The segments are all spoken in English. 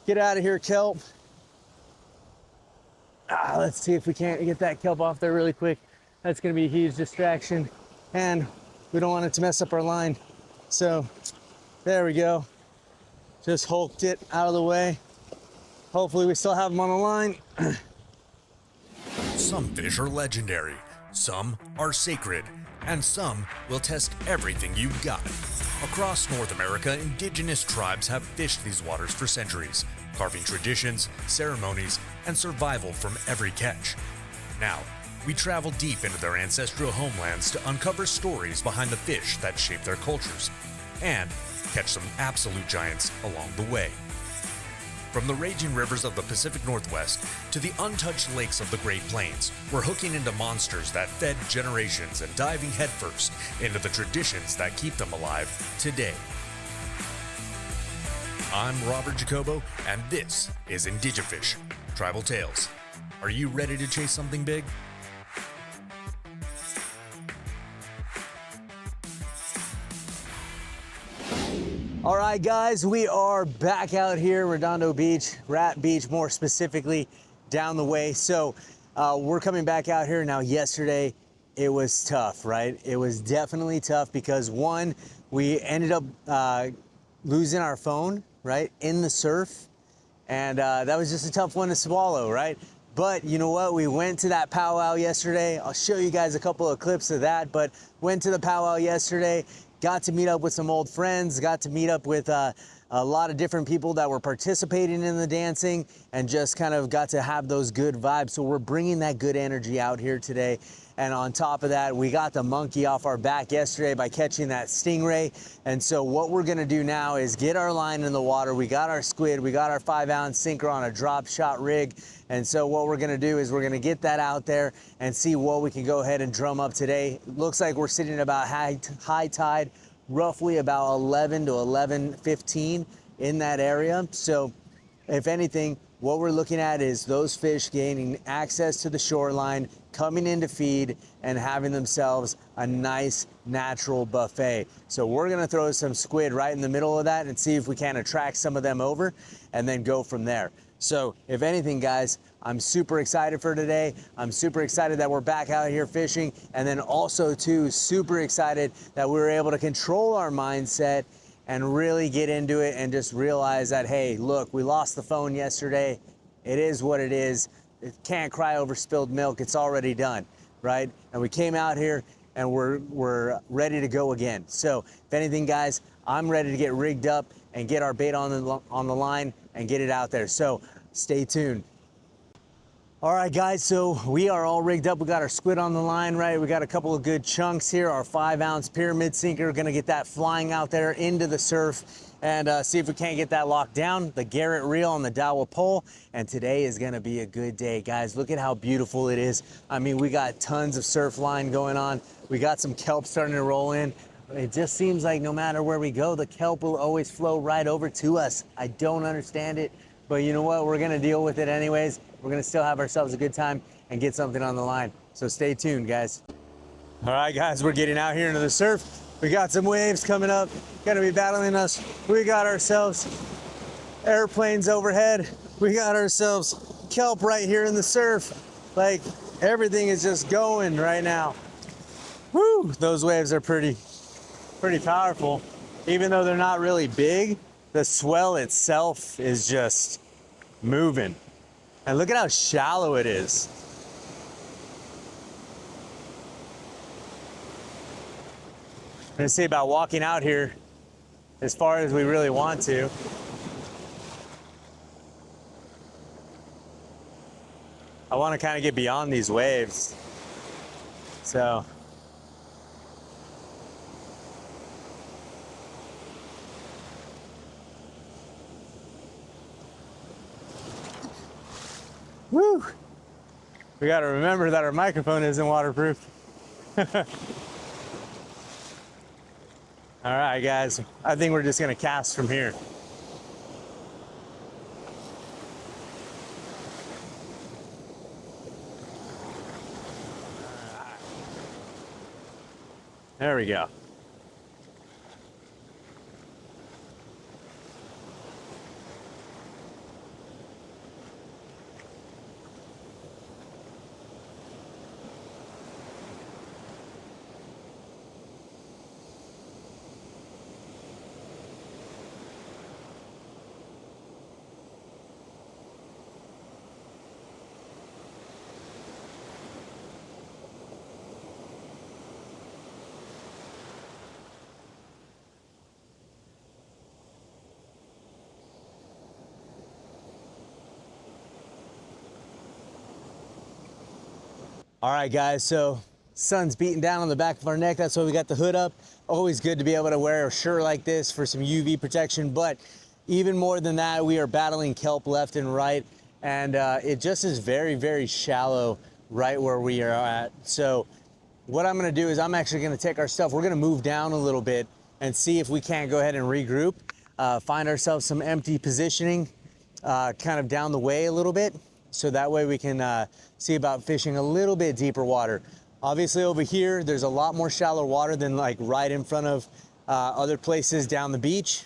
Get out of here, kelp. Let's see if we can't get that kelp off there really quick. That's gonna be a huge distraction, and we don't want it to mess up our line. So there we go. Just hulked it out of the way. Hopefully we still have them on the line. Some fish are legendary, some are sacred, and some will test everything you've got. Across North America, indigenous tribes have fished these waters for centuries, carving traditions, ceremonies, and survival from every catch. Now, we travel deep into their ancestral homelands to uncover stories behind the fish that shape their cultures, and catch some absolute giants along the way. From the raging rivers of the Pacific Northwest to the untouched lakes of the Great Plains, we're hooking into monsters that fed generations and diving headfirst into the traditions that keep them alive today. I'm Robert Jacobo, and this is Indigifish, Tribal Tales. Are you ready to chase something big? All right, guys, we are back out here, Redondo Beach, Rat Beach, more specifically, down the way. So we're coming back out here now. Yesterday, it was tough, right? It was definitely tough because one, we ended up losing our phone, right, in the surf. And that was just a tough one to swallow, right? But you know what? We went to that powwow yesterday. I'll show you guys a couple of clips of that, but went to the powwow yesterday. Got to meet up with some old friends, got to meet up with a lot of different people that were participating in the dancing, and just kind of got to have those good vibes. So we're bringing that good energy out here today. And on top of that, we got the monkey off our back yesterday by catching that stingray. And so what we're gonna do now is get our line in the water. We got our squid, we got our 5-ounce sinker on a drop shot rig. And so what we're gonna do is we're gonna get that out there and see what we can go ahead and drum up today. Looks like we're sitting at about high tide, roughly about 11 to 11:15 in that area. So if anything, what we're looking at is those fish gaining access to the shoreline, coming in to feed, and having themselves a nice natural buffet. So we're gonna throw some squid right in the middle of that and see if we can attract some of them over and then go from there. So if anything, guys, I'm super excited for today. I'm super excited that we're back out here fishing, and then also too, super excited that we were able to control our mindset and really get into it and just realize that, hey, look, we lost the phone yesterday. It is what it is. It can't cry over spilled milk. It's already done, right? And we came out here and we're ready to go again. So if anything, guys, I'm ready to get rigged up and get our bait on the line and get it out there. So stay tuned. All right, guys, so we are all rigged up. We got our squid on the line, right? We got a couple of good chunks here. Our 5-ounce pyramid sinker, gonna get that flying out there into the surf and see if we can't get that locked down. The Garrett reel on the dowel pole, and today is gonna be a good day, guys. Look at how beautiful it is. I mean, we got tons of surf line going on. We got some kelp starting to roll in. It just seems like no matter where we go, the kelp will always flow right over to us. I don't understand it, but you know what? We're gonna deal with it anyways. We're gonna still have ourselves a good time and get something on the line. So stay tuned, guys. All right, guys, we're getting out here into the surf. We got some waves coming up, gonna be battling us. We got ourselves airplanes overhead. We got ourselves kelp right here in the surf. Like, everything is just going right now. Woo, those waves are pretty powerful. Even though they're not really big, the swell itself is just moving. And look at how shallow it is. I'm gonna see about walking out here as far as we really want to. I want to kind of get beyond these waves. So. Woo! We got to remember that our microphone isn't waterproof. All right, guys, I think we're just gonna cast from here. There we go. All right, guys, so sun's beating down on the back of our neck. That's why we got the hood up. Always good to be able to wear a shirt like this for some UV protection. But even more than that, we are battling kelp left and right. And it just is very, very shallow right where we are at. So what I'm gonna do is I'm actually gonna take our stuff. We're gonna move down a little bit and see if we can't go ahead and regroup, find ourselves some empty positioning kind of down the way a little bit. So that way we can see about fishing a little bit deeper water. Obviously over here, there's a lot more shallow water than like right in front of other places down the beach.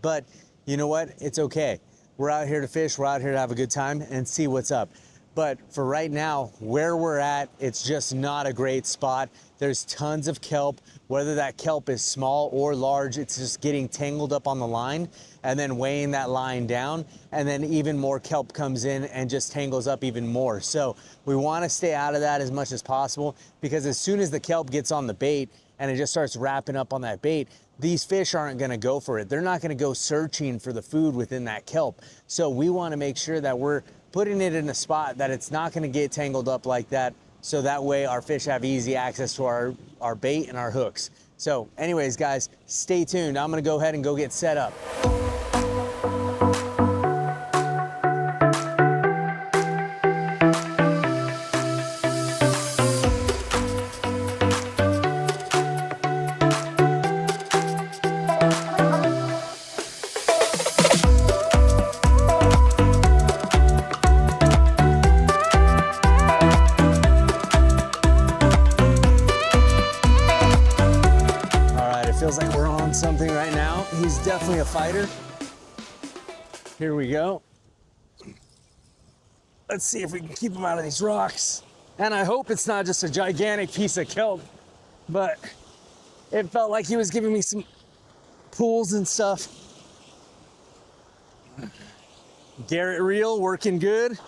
But you know what? It's okay. We're out here to fish. We're out here to have a good time and see what's up. But for right now, where we're at, it's just not a great spot. There's tons of kelp. Whether that kelp is small or large, it's just getting tangled up on the line and then weighing that line down. And then even more kelp comes in and just tangles up even more. So we want to stay out of that as much as possible, because as soon as the kelp gets on the bait and it just starts wrapping up on that bait, these fish aren't going to go for it. They're not going to go searching for the food within that kelp. So we want to make sure that we're putting it in a spot that it's not going to get tangled up like that. So that way our fish have easy access to our bait and our hooks. So anyways, guys, stay tuned. I'm going to go ahead and go get set up. Feels like we're on something right now. He's definitely a fighter. Here we go. Let's see if we can keep him out of these rocks. And I hope it's not just a gigantic piece of kelp, but it felt like he was giving me some pulls and stuff. Garrett reel working good.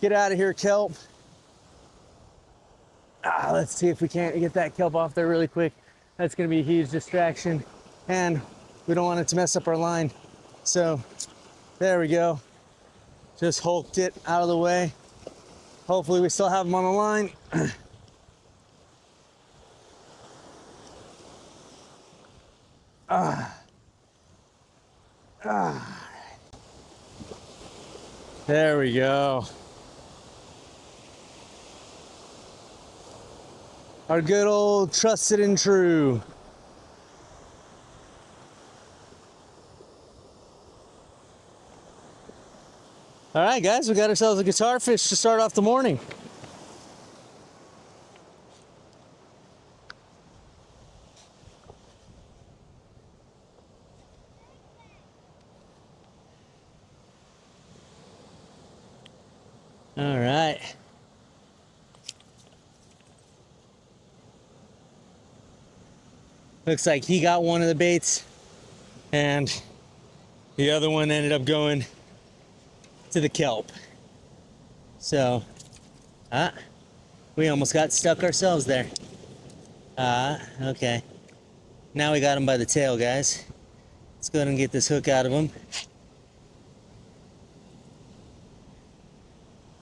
Get out of here, kelp. Let's see if we can't get that kelp off there really quick. That's gonna be a huge distraction, and we don't want it to mess up our line. So there we go. Just hulked it out of the way. Hopefully we still have them on the line. There we go. Our good old trusted and true. All right, guys, we got ourselves a guitarfish to start off the morning. All right. Looks like he got one of the baits, and the other one ended up going to the kelp. So, we almost got stuck ourselves there. Okay. Now we got him by the tail, guys. Let's go ahead and get this hook out of him.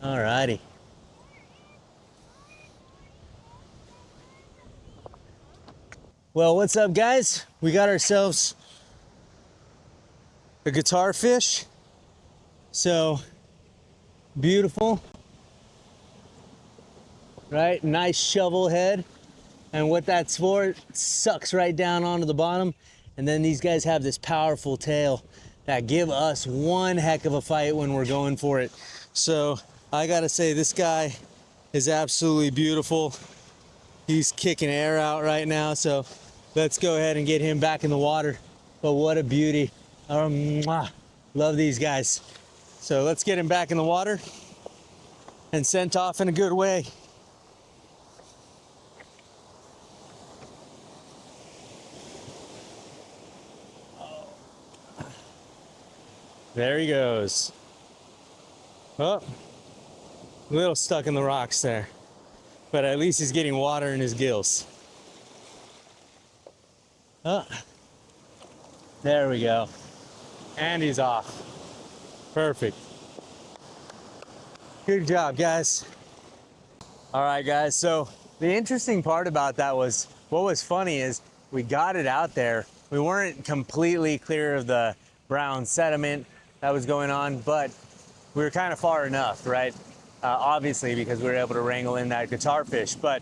Alrighty. Well, what's up, guys? We got ourselves a guitarfish. So beautiful, right? Nice shovel head. And what that's for, it sucks right down onto the bottom. And then these guys have this powerful tail that give us one heck of a fight when we're going for it. So I gotta say, this guy is absolutely beautiful. He's kicking air out right now. So let's go ahead and get him back in the water. But what a beauty. Love these guys. So let's get him back in the water and sent off in a good way. There he goes. Oh, a little stuck in the rocks there, but at least he's getting water in his gills. Oh, there we go. And he's off. Perfect. Good job, guys. All right, guys, so the interesting part about that was, what was funny is we got it out there. We weren't completely clear of the brown sediment that was going on, but we were kind of far enough, right? Obviously, because we were able to wrangle in that guitarfish. But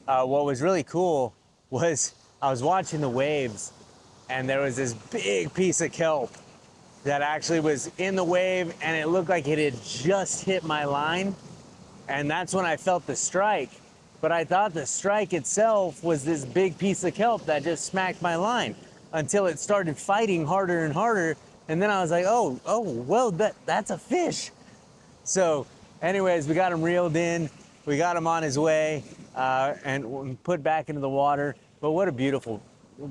what was really cool was I was watching the waves, and there was this big piece of kelp that actually was in the wave, and it looked like it had just hit my line. And that's when I felt the strike. But I thought the strike itself was this big piece of kelp that just smacked my line, until it started fighting harder and harder. And then I was like, oh, well, that's a fish. So anyways, we got him reeled in. We got him on his way and put back into the water. But what a beautiful,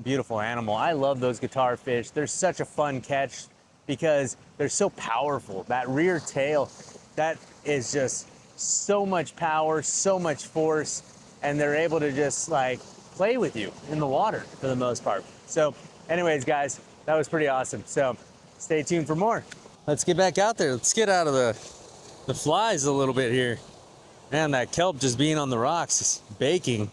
beautiful animal. I love those guitarfish. They're such a fun catch because they're so powerful. That rear tail, that is just so much power, so much force, and they're able to just like play with you in the water for the most part. So anyways, guys, that was pretty awesome. So stay tuned for more. Let's get back out there. Let's get out of the flies a little bit here. Man, that kelp just being on the rocks is baking.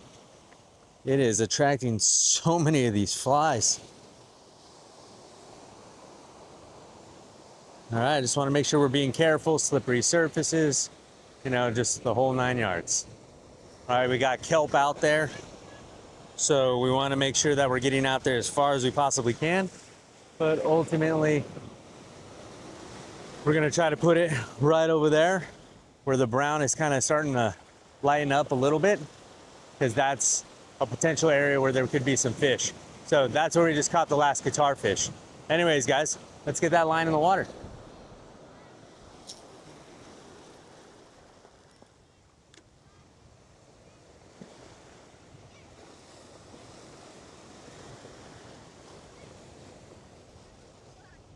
It is attracting so many of these flies. All right, I just want to make sure we're being careful, slippery surfaces, you know, just the whole 9 yards. All right, we got kelp out there. So we want to make sure that we're getting out there as far as we possibly can. But ultimately, we're going to try to put it right over there where the brown is kind of starting to lighten up a little bit, because that's a potential area where there could be some fish. So that's where we just caught the last guitarfish. Anyways, guys, let's get that line in the water.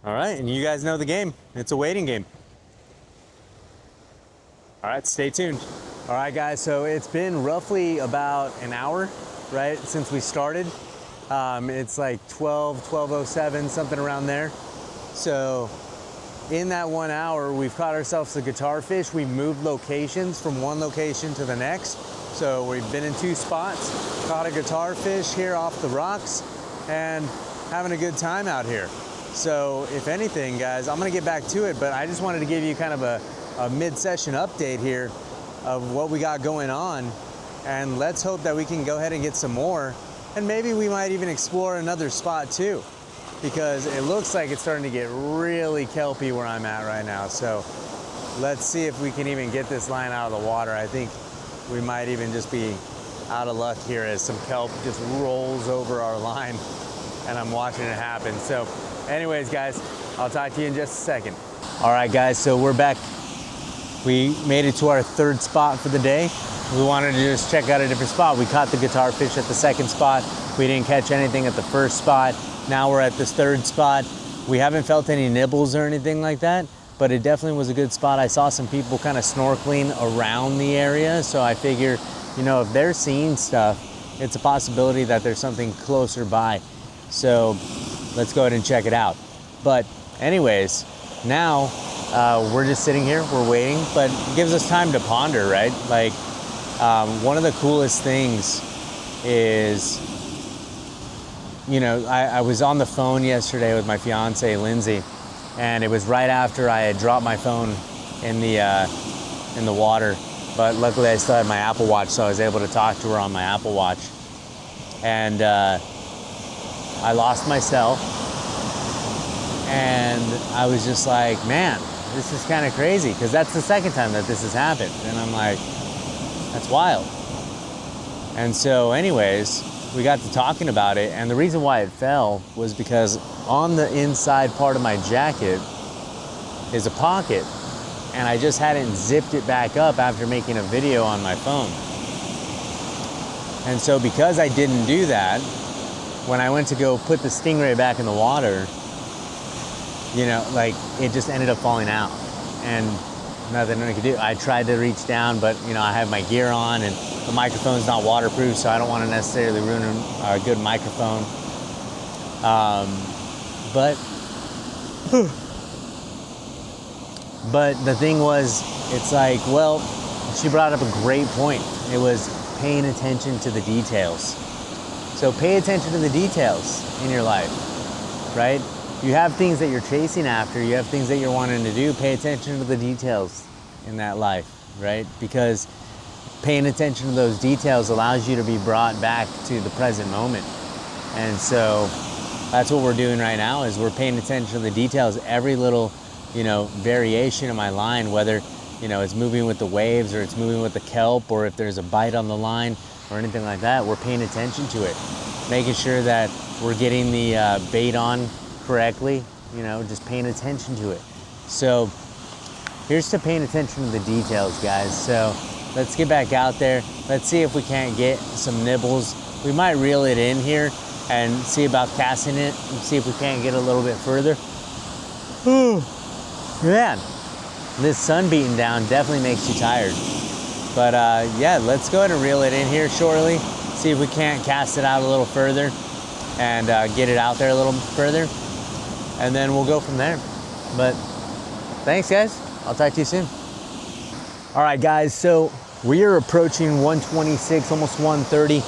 All right, and you guys know the game. It's a waiting game. All right, stay tuned. All right, guys, so it's been roughly about an hour, right, since we started. It's like 12:07, something around there. So in that 1 hour, we've caught ourselves a guitarfish. We moved locations from one location to the next. So we've been in 2 spots, caught a guitarfish here off the rocks, and having a good time out here. So if anything, guys, I'm gonna get back to it, but I just wanted to give you kind of a mid-session update here of what we got going on, and let's hope that we can go ahead and get some more, and maybe we might even explore another spot too, because it looks like it's starting to get really kelpy where I'm at right now. So let's see if we can even get this line out of the water. I think we might even just be out of luck here as some kelp just rolls over our line and I'm watching it happen. So anyways, guys, I'll talk to you in just a second. All right, guys, so we're back. We made it to our 3rd spot for the day. We wanted to just check out a different spot. We caught the guitarfish at the 2nd spot. We didn't catch anything at the 1st spot. Now we're at this 3rd spot. We haven't felt any nibbles or anything like that, but it definitely was a good spot. I saw some people kind of snorkeling around the area, so I figure, you know, if they're seeing stuff, it's a possibility that there's something closer by. So let's go ahead and check it out. But anyways, now we're just sitting here, we're waiting, but it gives us time to ponder, right? Like one of the coolest things is, you know, I was on the phone yesterday with my fiance, Lindsay, and it was right after I had dropped my phone in the water. But luckily I still had my Apple Watch, so I was able to talk to her on my Apple Watch. And I lost my cell, and I was just like, man, this is kind of crazy, because that's the 2nd time that this has happened. And I'm like, that's wild. And so anyways, we got to talking about it, and the reason why it fell was because on the inside part of my jacket is a pocket, and I just hadn't zipped it back up after making a video on my phone. And so because I didn't do that, when I went to go put the stingray back in the water, you know, like it just ended up falling out, and nothing I could do. I tried to reach down, but you know, I have my gear on and the microphone's not waterproof, so I don't want to necessarily ruin a good microphone. But the thing was, it's like, well, she brought up a great point. It was paying attention to the details. So pay attention to the details in your life, right? You have things that you're chasing after, you have things that you're wanting to do, pay attention to the details in that life, right? Because paying attention to those details allows you to be brought back to the present moment. And so that's what we're doing right now, is we're paying attention to the details. Every little, variation of my line, whether, it's moving with the waves or it's moving with the kelp, or if there's a bite on the line or anything like that, we're paying attention to it. Making sure that we're getting the bait on correctly, just paying attention to it. So here's to paying attention to the details, guys. So let's get back out there. Let's see if we can't get some nibbles. We might reel it in here and see about casting it and see if we can't get a little bit further. Ooh, man, this sun beating down definitely makes you tired. But yeah, let's go ahead and reel it in here shortly. See if we can't cast it out a little further and get it out there a little further. And then we'll go from there. But thanks, guys. I'll talk to you soon. All right, guys, so we are approaching 126, almost 130.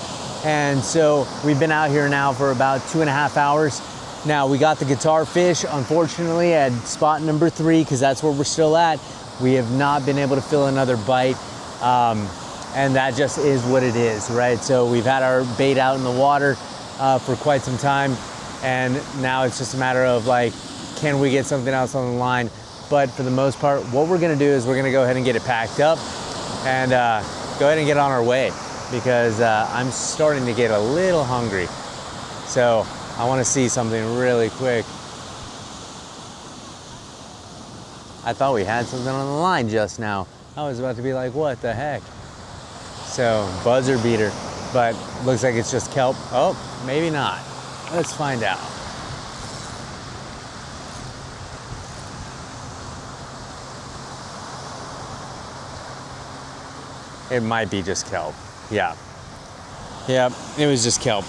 And so we've been out here now for about 2.5 hours. Now we got the Guitarfish, unfortunately, at spot number 3, because that's where we're still at. We have not been able to fill another bite. And that just is what it is, right? So we've had our bait out in the water for quite some time. And now it's just a matter of like, can we get something else on the line? But for the most part, what we're gonna do is we're gonna go ahead and get it packed up and go ahead and get on our way, because I'm starting to get a little hungry. So I wanna see something really quick. I thought we had something on the line just now. I was about to be like, what the heck? So buzzer beater, but looks like it's just kelp. Oh, maybe not. Let's find out. It might be just kelp. Yeah. Yeah, it was just kelp.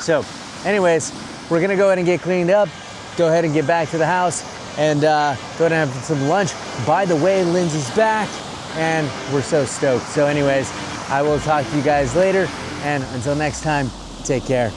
So anyways, we're gonna go ahead and get cleaned up, go ahead and get back to the house, and go ahead and have some lunch. By the way, Lindsay's back, and we're so stoked. So anyways, I will talk to you guys later, and until next time, take care.